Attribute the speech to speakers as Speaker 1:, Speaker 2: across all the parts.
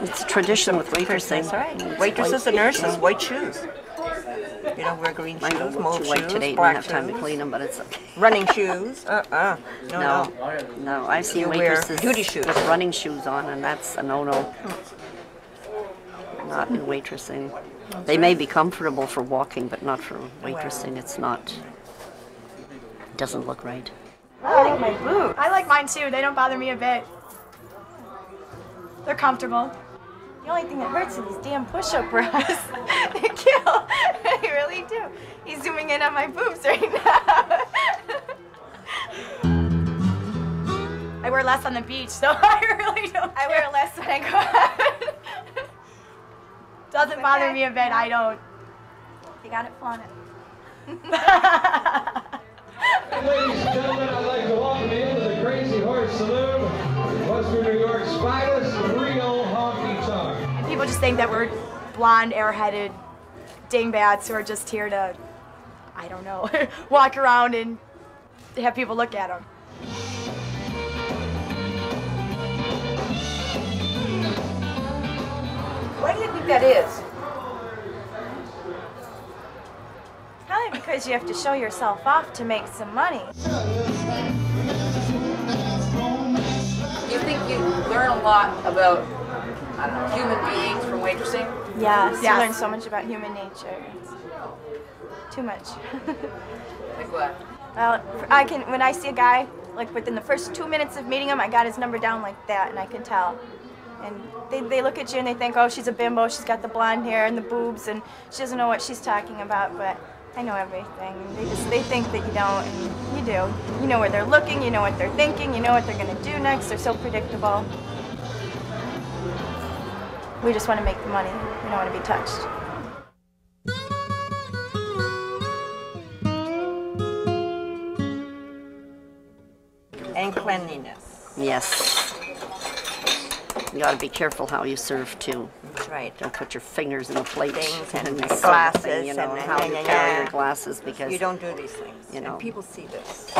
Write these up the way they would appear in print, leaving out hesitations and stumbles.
Speaker 1: It's a tradition with waitressing.
Speaker 2: That's right. Waitresses and nurses, white shoes. You don't wear green shoes, mauve
Speaker 1: white
Speaker 2: shoes,
Speaker 1: today.
Speaker 2: black
Speaker 1: Didn't have time
Speaker 2: shoes.
Speaker 1: to clean them, but it's okay.
Speaker 2: Running shoes.
Speaker 1: No. I've seen
Speaker 2: You
Speaker 1: waitresses
Speaker 2: wear duty shoes.
Speaker 1: with running shoes on, and that's a no-no. Not in waitressing. They may be comfortable for walking, but not for waitressing. It's not. Doesn't look right.
Speaker 3: I like my boots. I like mine too. They don't bother me a bit. They're comfortable.
Speaker 4: The only thing that hurts are these damn push-up bras. They kill. They really do. He's zooming in on my boobs right now.
Speaker 3: I wear less on the beach, so I really don't.
Speaker 4: I wear less when I go out.
Speaker 3: Doesn't bother me a bit. I don't.
Speaker 4: You got it, flaunt it.
Speaker 5: Ladies and gentlemen, I'd like to welcome you to the Crazy Horse Saloon, Western New York's finest real honky tonk.
Speaker 3: People just think that we're blonde, airheaded dingbats who are just here to, I don't know, walk around and have people look at them.
Speaker 2: Why do you think that is?
Speaker 4: Probably because you have to show yourself off to make some money.
Speaker 6: You think you learn a lot about, I don't know, human beings from waitressing?
Speaker 4: Yes,
Speaker 3: Yes.
Speaker 4: you learn so much about human nature. Too much.
Speaker 6: Like what?
Speaker 4: Well, when I see a guy, like within the first 2 minutes of meeting him, I got his number down like that, and I can tell. And they look at you and they think, oh, she's a bimbo, she's got the blonde hair and the boobs, and she doesn't know what she's talking about, but I know everything. They think that you don't, and you do. You know where they're looking, you know what they're thinking, you know what they're gonna do next. They're so predictable. We just want to make the money. We don't want to be touched.
Speaker 2: And cleanliness.
Speaker 1: Yes. You got to be careful how you serve too.
Speaker 2: That's right.
Speaker 1: Don't put your fingers in the plate
Speaker 2: Things and
Speaker 1: the
Speaker 2: glasses
Speaker 1: thing, you know,
Speaker 2: and
Speaker 1: how you carry your glasses, because
Speaker 2: you don't do these things.
Speaker 1: You know.
Speaker 2: And people see this.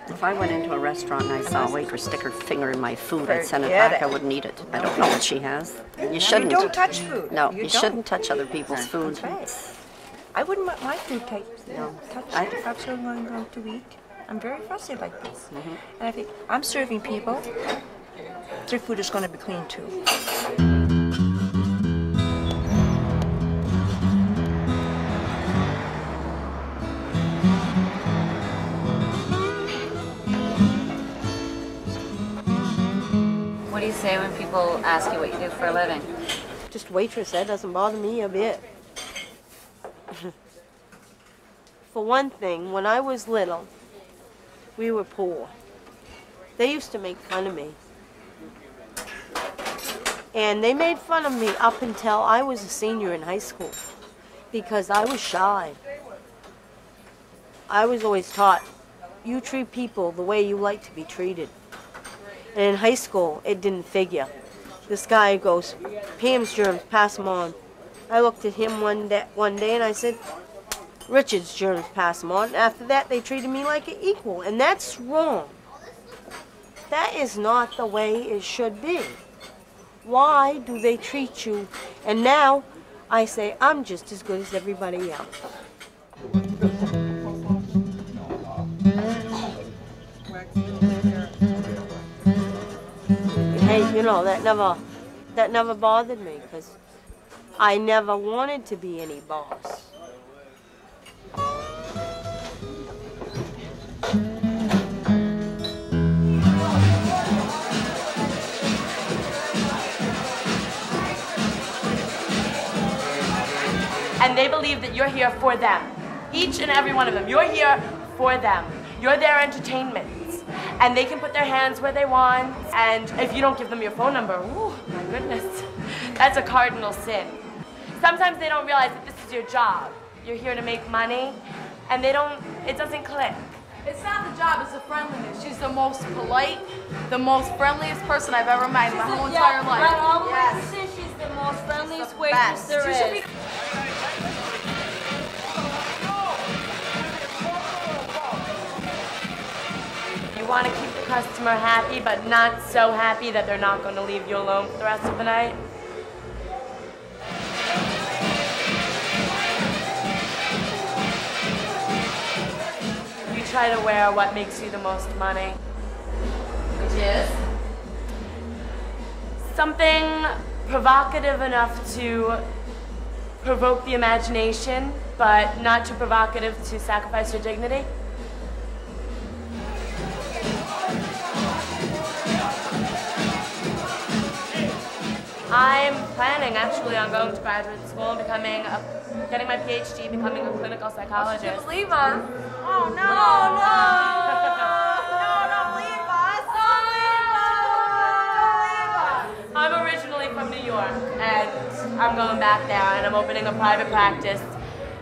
Speaker 1: If I went into a restaurant and I saw a waitress stick her finger in my food, I'd send it
Speaker 2: Forget
Speaker 1: back.
Speaker 2: it.
Speaker 1: I wouldn't eat it. I don't know what she has. You shouldn't.
Speaker 2: You don't touch food.
Speaker 1: No,
Speaker 2: you
Speaker 1: you
Speaker 2: don't.
Speaker 1: shouldn't touch other people's food.
Speaker 2: That's right. I wouldn't want my food touched.
Speaker 1: I-
Speaker 2: If I'm still going to eat. I'm very fussy like this. And I think, I'm serving people. Their food is going to be clean too.
Speaker 6: What do you say when people ask you what you do for a living?
Speaker 7: Just waitress, that doesn't bother me a bit. For one thing, when I was little, we were poor. They used to make fun of me. And they made fun of me up until I was a senior in high school because I was shy. I was always taught, you treat people the way you like to be treated. And in high school, it didn't figure. This guy goes, Pam's germs, pass them on. I looked at him one day and I said, Richard's germs, pass them on. After that, they treated me like an equal, and that's wrong. That is not the way it should be. Why do they treat you? And now I say, I'm just as good as everybody else. Hey, you know, that never bothered me because I never wanted to be any boss.
Speaker 8: And they believe that you're here for them. Each and every one of them. You're here for them. You're their entertainment. And they can put their hands where they want. And if you don't give them your phone number, ooh, my goodness, that's a cardinal sin. Sometimes they don't realize that this is your job. You're here to make money, and it doesn't click.
Speaker 9: It's not the job, it's the friendliness. She's the most polite, the most friendliest person I've ever met in my whole entire life.
Speaker 7: Right, all the waitresses, she's the most friendliest waitress there is.
Speaker 8: You You want to keep the customer happy, but not so happy that they're not going to leave you alone for the rest of the night. You try to wear what makes you the most money.
Speaker 6: Which is?
Speaker 8: Something provocative enough to provoke the imagination, but not too provocative to sacrifice your dignity. I'm planning actually on going to graduate school and getting my PhD, becoming a clinical psychologist.
Speaker 9: Leave us.
Speaker 4: Oh, no.
Speaker 9: No,
Speaker 4: Don't leave us.
Speaker 8: I'm originally from New York, and I'm going back there, and I'm opening a private practice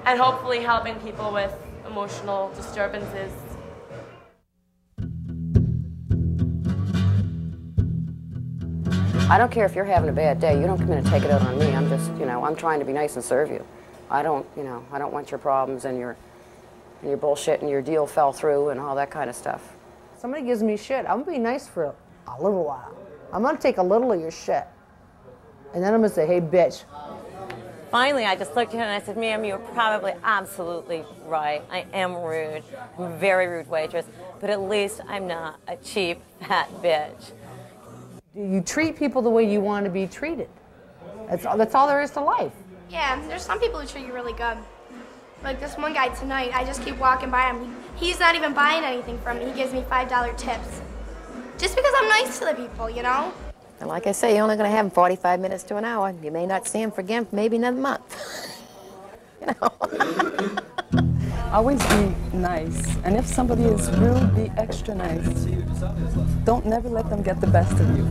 Speaker 8: and hopefully helping people with emotional disturbances.
Speaker 6: I don't care if you're having a bad day. You don't come in and take it out on me. I'm just, you know, I'm trying to be nice and serve you. I don't want your problems and your bullshit and your deal fell through and all that kind of stuff.
Speaker 10: Somebody gives me shit, I'm gonna be nice for a little while. I'm gonna take a little of your shit. And then I'm gonna say, hey, bitch.
Speaker 11: Finally, I just looked at her and I said, ma'am, you're probably absolutely right. I am rude. I'm a very rude waitress, but at least I'm not a cheap, fat bitch.
Speaker 10: You treat people the way you want to be treated. That's all there is to life.
Speaker 4: Yeah, there's some people who treat you really good. Like this one guy tonight, I just keep walking by him. He's not even buying anything from me. He gives me $5 tips. Just because I'm nice to the people, you know?
Speaker 12: And like I say, you're only going to have him 45 minutes to an hour. You may not see him for again for maybe another month. You know?
Speaker 13: Always be nice. And if somebody is rude, be extra nice. Don't never let them get the best of you.